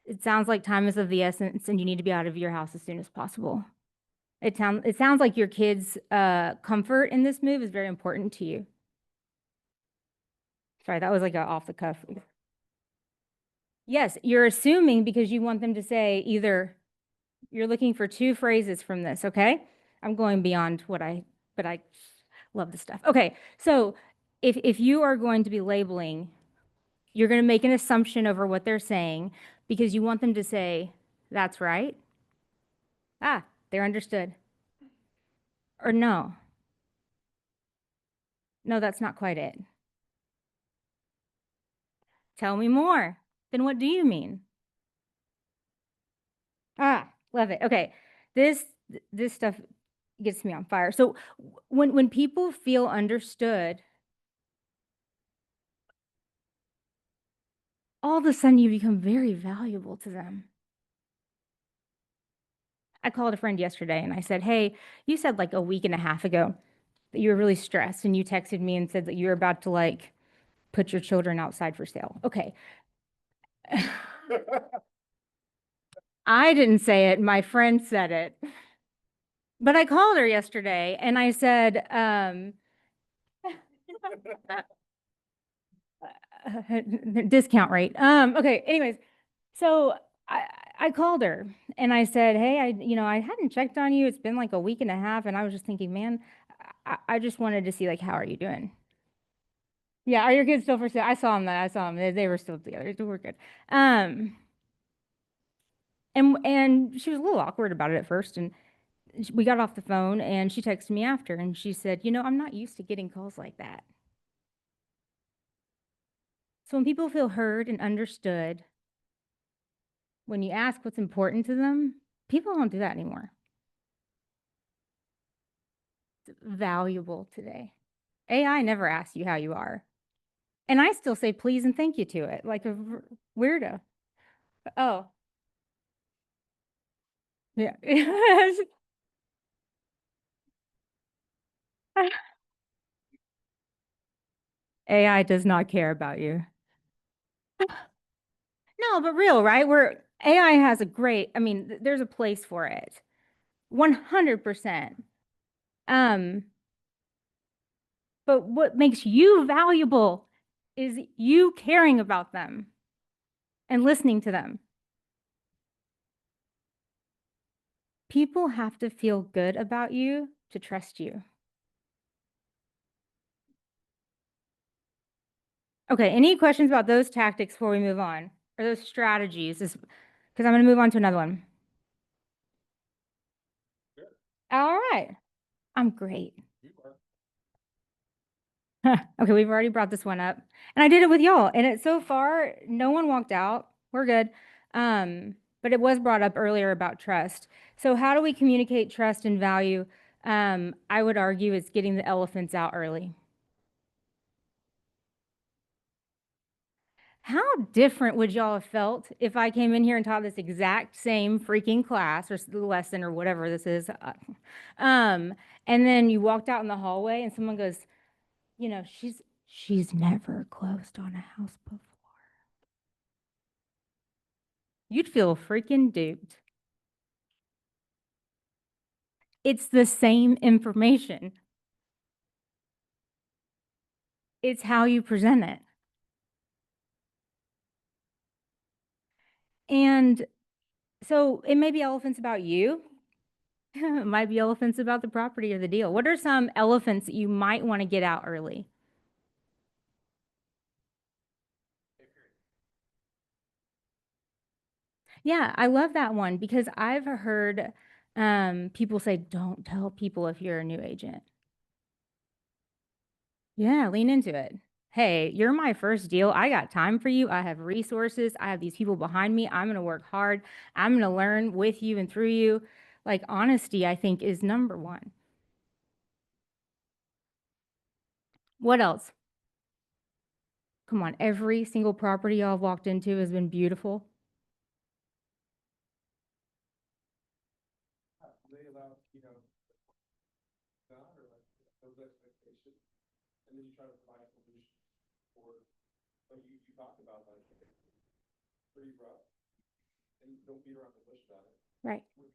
It sounds like time is of the essence and you need to be out of your house as soon as possible. It sounds like your kids' comfort in this move is very important to you. Sorry, that was like a off the cuff. Yes, you're assuming because you want them to say either, you're looking for two phrases from this, okay? I'm going beyond but I love this stuff. Okay, so if you are going to be labeling, you're going to make an assumption over what they're saying because you want them to say, that's right. Ah, they're understood. Or no. No, that's not quite it. Tell me more. Then what do you mean? Ah, love it. Okay. This stuff gets me on fire. So when people feel understood, all of a sudden you become very valuable to them. I called a friend yesterday and I said, hey, you said like a week and a half ago that you were really stressed and you texted me and said that you were about to like put your children outside for sale. Okay. I didn't say it, my friend said it. But I called her yesterday and I said, discount rate. Okay, anyways, so I called her and I said, hey, I hadn't checked on you. It's been like a week and a half. And I was just thinking, man, I just wanted to see like, how are you doing? Yeah, are your kids still for sale? I saw them. They were still together. So we're good. And she was a little awkward about it at first. And we got off the phone and she texted me after and she said, I'm not used to getting calls like that. So when people feel heard and understood, when you ask what's important to them, people don't do that anymore. It's valuable today. AI never asks you how you are. And I still say please and thank you to it, like a weirdo. Oh. Yeah. AI does not care about you. No, but real, right? Where AI has there's a place for it. 100%. But what makes you valuable is you caring about them and listening to them. People have to feel good about you to trust you. Okay, any questions about those tactics before we move on? Or those strategies? Because I'm going to move on to another one. Good. All right. I'm great. Okay, we've already brought this one up. And I did it with y'all. And so far, no one walked out. We're good. But it was brought up earlier about trust. So how do we communicate trust and value? I would argue it's getting the elephants out early. How different would y'all have felt if I came in here and taught this exact same freaking class or lesson or whatever this is? And then you walked out in the hallway and someone goes, she's never closed on a house before. You'd feel freaking duped. It's the same information. It's how you present it. And so it may be elephants about you. It might be elephants about the property or the deal. What are some elephants that you might want to get out early? Yeah, I love that one because I've heard people say, don't tell people if you're a new agent. Yeah, lean into it. Hey, you're my first deal. I got time for you. I have resources. I have these people behind me. I'm going to work hard. I'm going to learn with you and through you. Like honesty, I think, is number one. What else? Come on, every single property y'all have walked into has been beautiful. They allow, not or like those expectations, and then you try to provide a solution for, like you talked about, like, pretty rough, and don't beat around the bush about it. Right. And,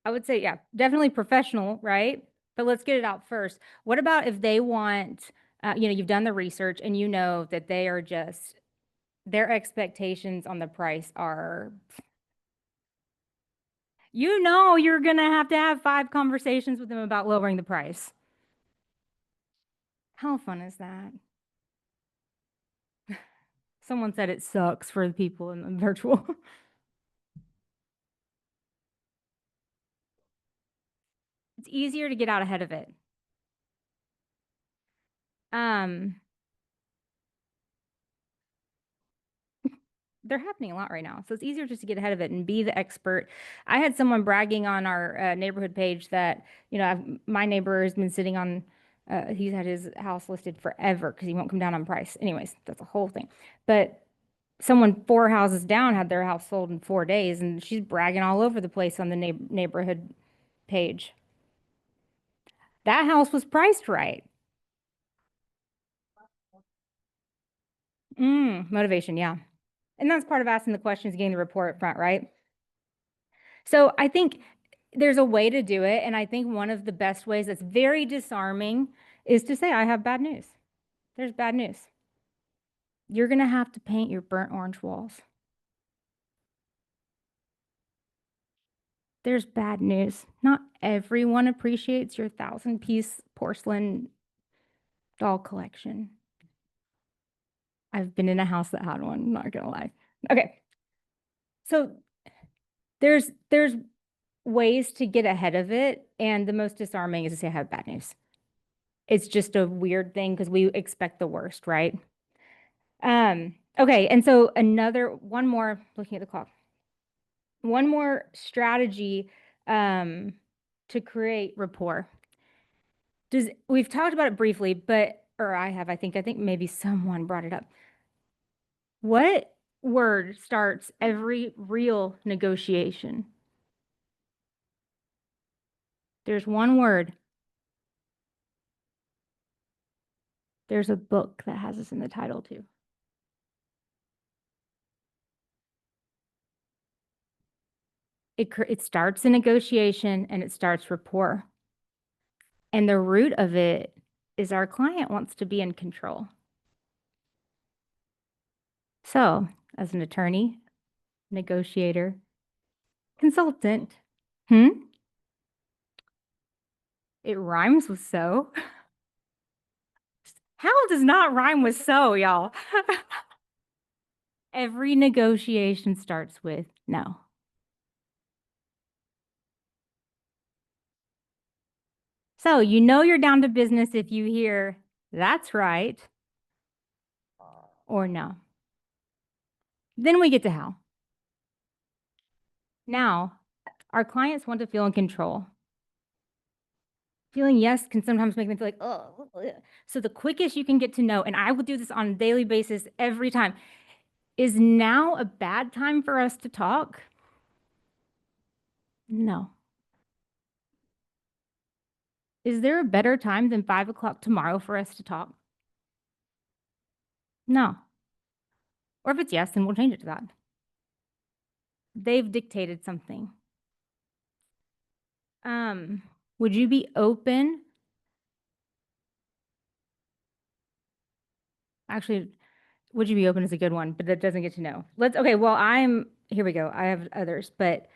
I would say, yeah, definitely professional, right? But let's get it out first. What about if they want, you've done the research and you know that they are just, their expectations on the price are, you're going to have 5 conversations with them about lowering the price. How fun is that? Someone said it sucks for the people in the virtual. It's easier to get out ahead of it. They're happening a lot right now. So it's easier just to get ahead of it and be the expert. I had someone bragging on our neighborhood page that, my neighbor has been sitting on, he's had his house listed forever because he won't come down on price. Anyways, that's a whole thing. But someone 4 houses down had their house sold in 4 days, and she's bragging all over the place on the neighborhood page. That house was priced right. Motivation, yeah. And that's part of asking the questions, getting the report up front, right? So I think there's a way to do it. And I think one of the best ways that's very disarming is to say, I have bad news. There's bad news. You're going to have to paint your burnt orange walls. There's bad news. Not everyone appreciates your 1,000-piece porcelain doll collection. I've been in a house that had one, not gonna lie. Okay. So there's ways to get ahead of it, and the most disarming is to say I have bad news. It's just a weird thing because we expect the worst, right? Okay, and so one more, looking at the clock. One more strategy to create rapport. We've talked about it briefly, I think maybe someone brought it up. What word starts every real negotiation? There's one word. There's a book that has this in the title too. It starts a negotiation and it starts rapport. And the root of it is our client wants to be in control. So, as an attorney, negotiator, consultant, it rhymes with so. How does not rhyme with so, y'all? Every negotiation starts with no. So you're down to business if you hear that's right or no. Then we get to how. Now, our clients want to feel in control. Feeling yes can sometimes make them feel like, oh. So the quickest you can get to know, and I will do this on a daily basis every time, is now a bad time for us to talk? No. Is there a better time than 5 o'clock tomorrow for us to talk? No. Or if it's yes, then we'll change it to that. They've dictated something. Would you be open? Actually, would you be open is a good one, but that doesn't get to know. Okay, well, here we go. I have others, but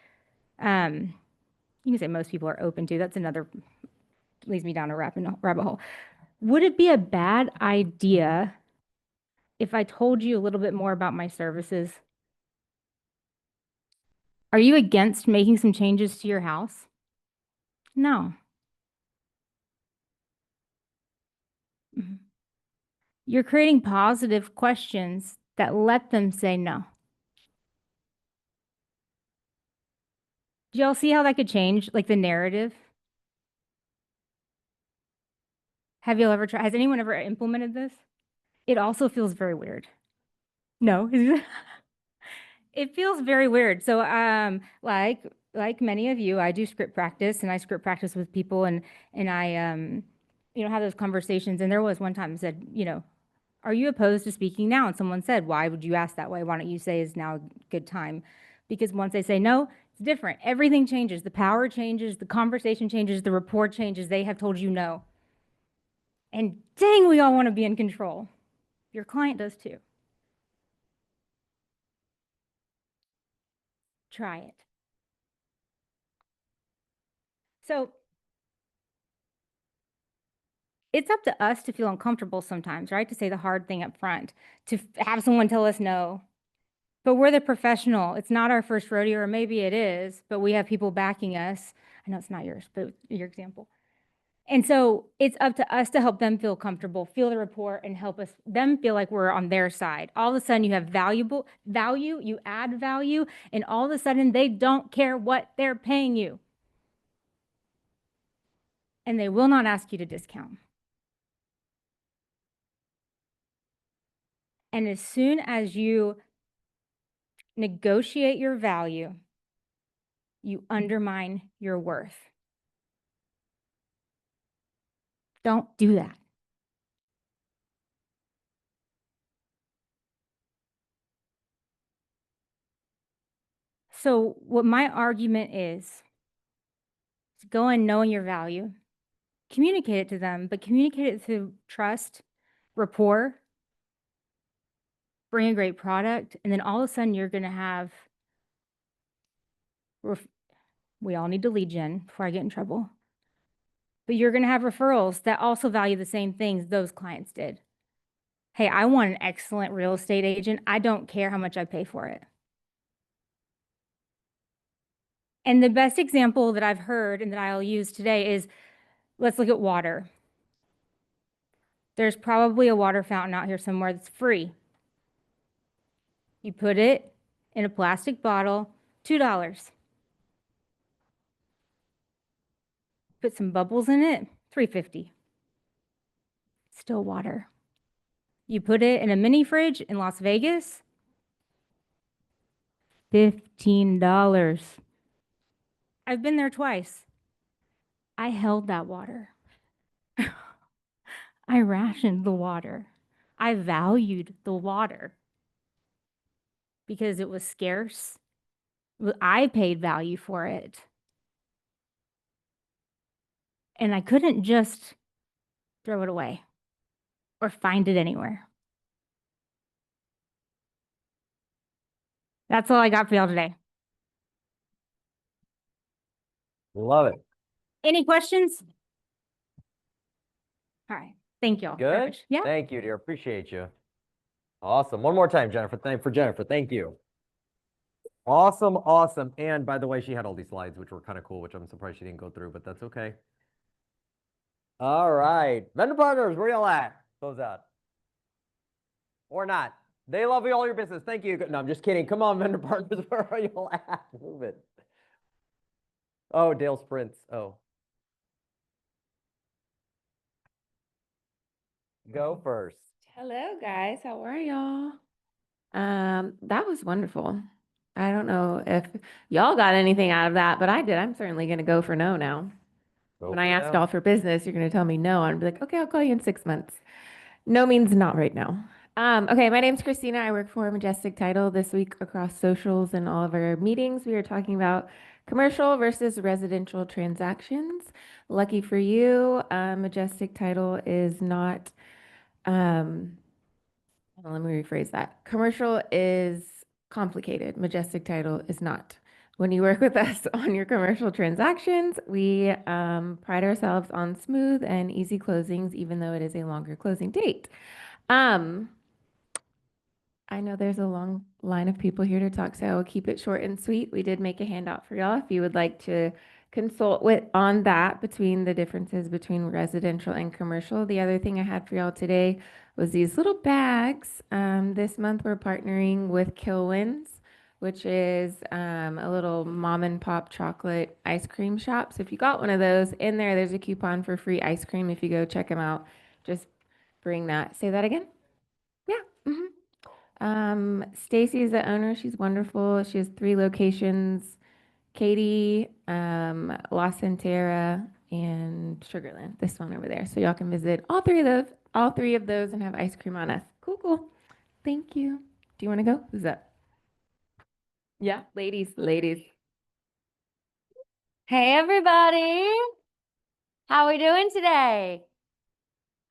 you can say most people are open to. That's another, leads me down a rabbit hole. Would it be a bad idea if I told you a little bit more about my services? Are you against making some changes to your house? No. Mhm. You're creating positive questions that let them say no. Do y'all see how that could change, like the narrative? Have y'all ever tried? Has anyone ever implemented this? It also feels very weird. No. It feels very weird. So, like many of you, I do script practice, and I script practice with people, and I, have those conversations. And there was one time I said, are you opposed to speaking now? And someone said, why would you ask that way? Why don't you say is now a good time? Because once they say no, it's different. Everything changes. The power changes. The conversation changes. The rapport changes. They have told you no. And dang, we all want to be in control. Your client does too. Try it. So it's up to us to feel uncomfortable sometimes, right? To say the hard thing up front, to have someone tell us no. But we're the professional. It's not our first rodeo, or maybe it is, but we have people backing us. I know it's not yours, but your example. And so it's up to us to help them feel comfortable, feel the rapport, and help them feel like we're on their side. All of a sudden you have value, you add value, and all of a sudden they don't care what they're paying you. And they will not ask you to discount. And as soon as you negotiate your value, you undermine your worth. Don't do that. So what my argument is go in knowing your value, communicate it to them, but communicate it through trust, rapport, bring a great product, and then all of a sudden you're going to have, we all need to lead gen before I get in trouble, but you're going to have referrals that also value the same things those clients did. Hey, I want an excellent real estate agent. I don't care how much I pay for it. And the best example that I've heard and that I'll use today is, let's look at water. There's probably a water fountain out here somewhere that's free. You put it in a plastic bottle, $2. Put some bubbles in it, $3.50. Still water. You put it in a mini fridge in Las Vegas, $15. I've been there twice. I held that water. I rationed the water. I valued the water because it was scarce. I paid value for it. And I couldn't just throw it away or find it anywhere. That's all I got for y'all today. Love it. Any questions? All right. Thank y'all. very Good? much. Yeah. Thank you, dear. Appreciate you. Awesome. One more time, Jennifer. For Jennifer. Thank you. Awesome. Awesome. And by the way, she had all these slides, which were kind of cool, which I'm surprised she didn't go through, but that's okay. All right. Vendor partners, where y'all at? Close out. Or not. They love you, all your business. Thank you. No, I'm just kidding. Come on, vendor partners. Where are y'all at? Move it. Oh, Dale Sprints. Oh. Go first. Hello, guys. How are y'all? That was wonderful. I don't know if y'all got anything out of that, but I did. I'm certainly going to go for no now. When I asked all for business, you're going to tell me no. I'm like, okay, I'll call you in 6 months. No means not right now. Okay, my name's Christina. I work for Majestic Title. This week across socials and all of our meetings, we are talking about commercial versus residential transactions. Lucky for you, Majestic Title is not, let me rephrase that. Commercial is complicated. Majestic Title is not. When you work with us on your commercial transactions, we pride ourselves on smooth and easy closings, even though it is a longer closing date. I know there's a long line of people here to talk, so I will keep it short and sweet. We did make a handout for y'all if you would like to consult with on that between the differences between residential and commercial. The other thing I had for y'all today was these little bags. This month we're partnering with Kilwins, which is a little mom and pop chocolate ice cream shop. So if you got one of those in there, there's a coupon for free ice cream. If you go check them out, just bring that. Say that again. Yeah. Stacy is the owner. She's wonderful. She has 3 locations: Katy, La Centera, and Sugarland. This one over there. So y'all can visit all three of those and have ice cream on us. Cool, cool. Thank you. Do you want to go? Who's up? Yeah, ladies. Hey, everybody. How are we doing today?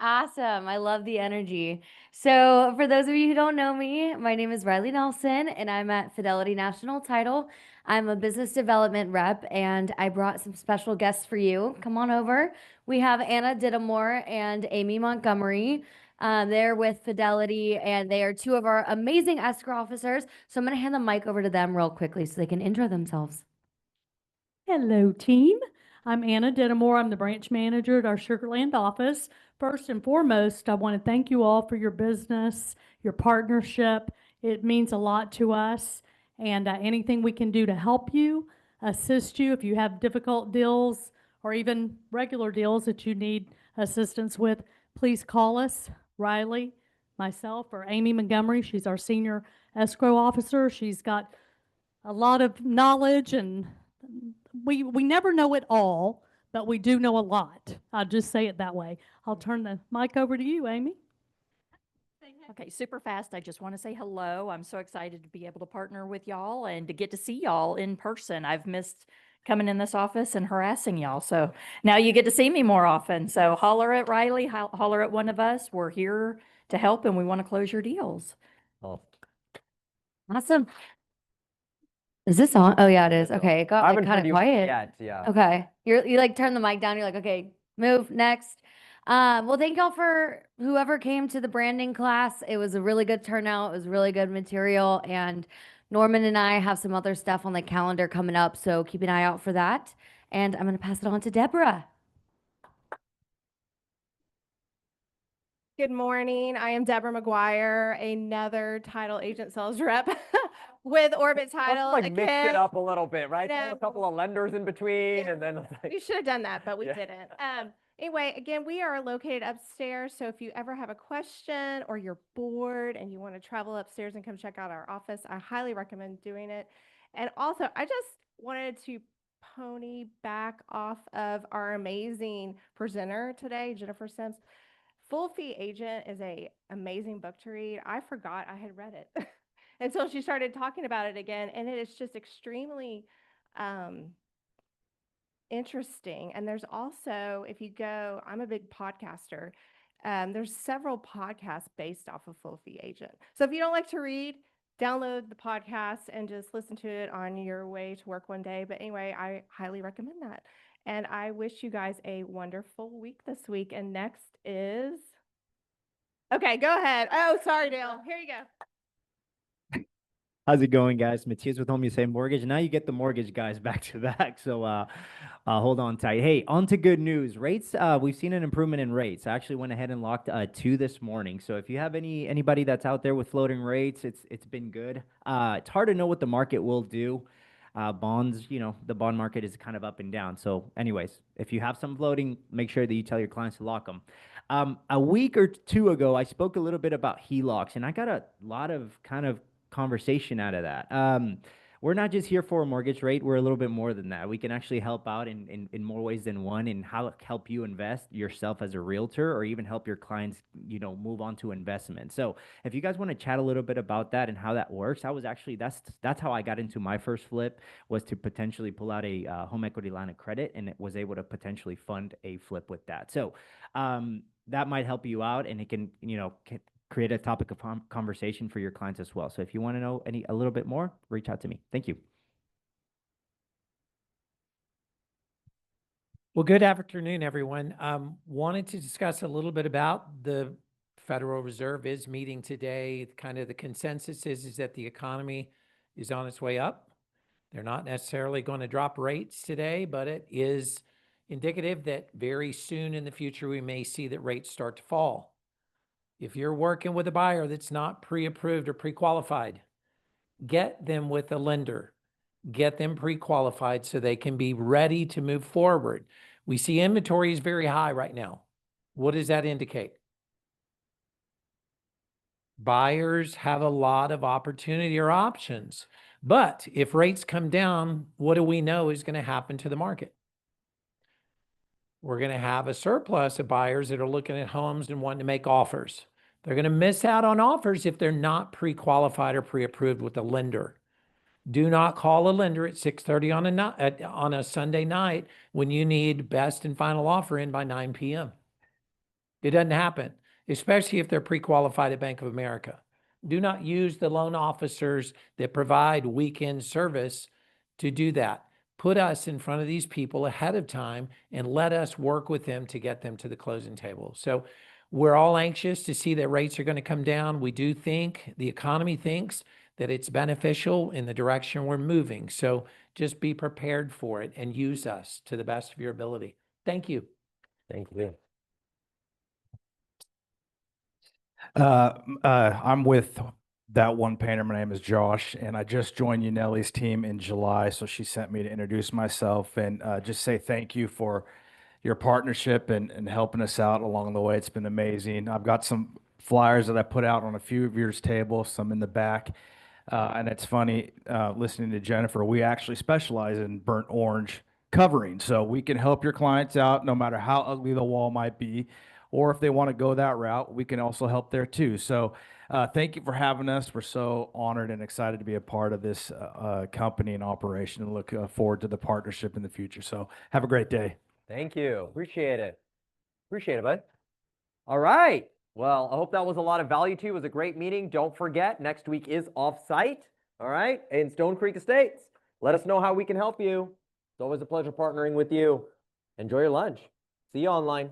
Awesome. I love the energy. So for those of you who don't know me, my name is Riley Nelson and I'm at Fidelity National Title. I'm a business development rep and I brought some special guests for you. Come on over. We have Anna Dittamore and Amy Montgomery. They're with Fidelity and they are 2 of our amazing escrow officers. So I'm going to hand the mic over to them real quickly so they can intro themselves. Hello, team. I'm Anna Dittamore. I'm the branch manager at our Sugarland office. First and foremost, I want to thank you all for your business, your partnership. It means a lot to us. And anything we can do to help you, assist you, if you have difficult deals or even regular deals that you need assistance with, please call us, Riley, myself, or Amy Montgomery. She's our senior escrow officer. She's got a lot of knowledge and we never know it all, but we do know a lot. I'll just say it that way. I'll turn the mic over to you, Amy. Okay, super fast. I just want to say hello. I'm so excited to be able to partner with y'all and to get to see y'all in person. I've missed coming in this office and harassing y'all. So now you get to see me more often. So holler at Riley, holler at one of us. We're here to help and we want to close your deals. Oh, Awesome. Is this on? Oh yeah, it is. it's on. Okay, it got I like haven't kind heard of you quiet. yet, yeah. Okay, you like turn the mic down. You're like, okay, move next. Well, thank y'all for whoever came to the branding class. It was a really good turnout. It was really good material, and Norman and I have some other stuff on the calendar coming up, so keep an eye out for that. And I'm gonna pass it on to Deborah. Good morning. I am Deborah McGuire, another title agent sales rep with Orbit Title. Let's like mix Again, it up a little bit, right? No. A couple of lenders in between and then like, we should have done that, but we Yeah. didn't. Anyway, again, we are located upstairs. So if you ever have a question or you're bored and you want to travel upstairs and come check out our office, I highly recommend doing it. And also, I just wanted to pony back off of our amazing presenter today, Jennifer Sims. Full Fee Agent is a amazing book to read. I forgot I had read it until she started talking about it again, and it is just extremely interesting. And there's also, if you go, I'm a big podcaster. There's several podcasts based off of Full Fee Agent. So if you don't like to read, download the podcast and just listen to it on your way to work one day. But anyway, I highly recommend that. And I wish you guys a wonderful week this week. And next is, okay, go ahead. Oh, sorry, Dale. Here you go. How's it going, guys? Matthias with Home USA Mortgage. Now you get the mortgage guys back to back. So hold on tight. Hey, on to good news. Rates, we've seen an improvement in rates. I actually went ahead and locked 2 this morning. So if you have anybody that's out there with floating rates, it's been good. It's hard to know what the market will do. Bonds, the bond market is kind of up and down. So anyways, if you have some floating, make sure that you tell your clients to lock them. A week or 2 ago, I spoke a little bit about HELOCs, and I got a lot of kind of conversation out of that. we're not just here for a mortgage rate. We're a little bit more than that. We can actually help out in more ways than one, and how help you invest yourself as a realtor, or even help your clients, move on to investment. So if you guys want to chat a little bit about that and how that works, that's how I got into my first flip, was to potentially pull out a home equity line of credit, and it was able to potentially fund a flip with that. So that might help you out, and it can, create a topic of conversation for your clients as well. So if you want to know a little bit more, reach out to me. Thank you. Well, good afternoon, everyone. Wanted to discuss a little bit about the Federal Reserve is meeting today. Kind of the consensus is that the economy is on its way up. They're not necessarily going to drop rates today, but it is indicative that very soon in the future, we may see that rates start to fall. If you're working with a buyer that's not pre-approved or pre-qualified, get them with a lender. Get them pre-qualified so they can be ready to move forward. We see inventory is very high right now. What does that indicate? Buyers have a lot of opportunity or options. But if rates come down, what do we know is going to happen to the market? We're going to have a surplus of buyers that are looking at homes and wanting to make offers. They're going to miss out on offers if they're not pre-qualified or pre-approved with a lender. Do not call a lender at 6:30 on a Sunday night when you need best and final offer in by 9 p.m. It doesn't happen, especially if they're pre-qualified at Bank of America. Do not use the loan officers that provide weekend service to do that. Put us in front of these people ahead of time and let us work with them to get them to the closing table. So we're all anxious to see that rates are going to come down. We do think, the economy thinks, that it's beneficial in the direction we're moving. So just be prepared for it and use us to the best of your ability. Thank you. Thank you. I'm with That One Painter. My name is Josh, and I just joined Yaneli's team in July. So she sent me to introduce myself and just say thank you for your partnership and helping us out along the way. It's been amazing. I've got some flyers that I put out on a few of yours tables, some in the back. And it's funny, listening to Jennifer, we actually specialize in burnt orange covering. So we can help your clients out no matter how ugly the wall might be, or if they want to go that route, we can also help there too. So thank you for having us. We're so honored and excited to be a part of this company and operation, and look forward to the partnership in the future. So have a great day. Thank you. Appreciate it. Appreciate it, bud. All right. Well, I hope that was a lot of value to you. It was a great meeting. Don't forget, next week is off-site, all right, in Stone Creek Estates. Let us know how we can help you. It's always a pleasure partnering with you. Enjoy your lunch. See you online.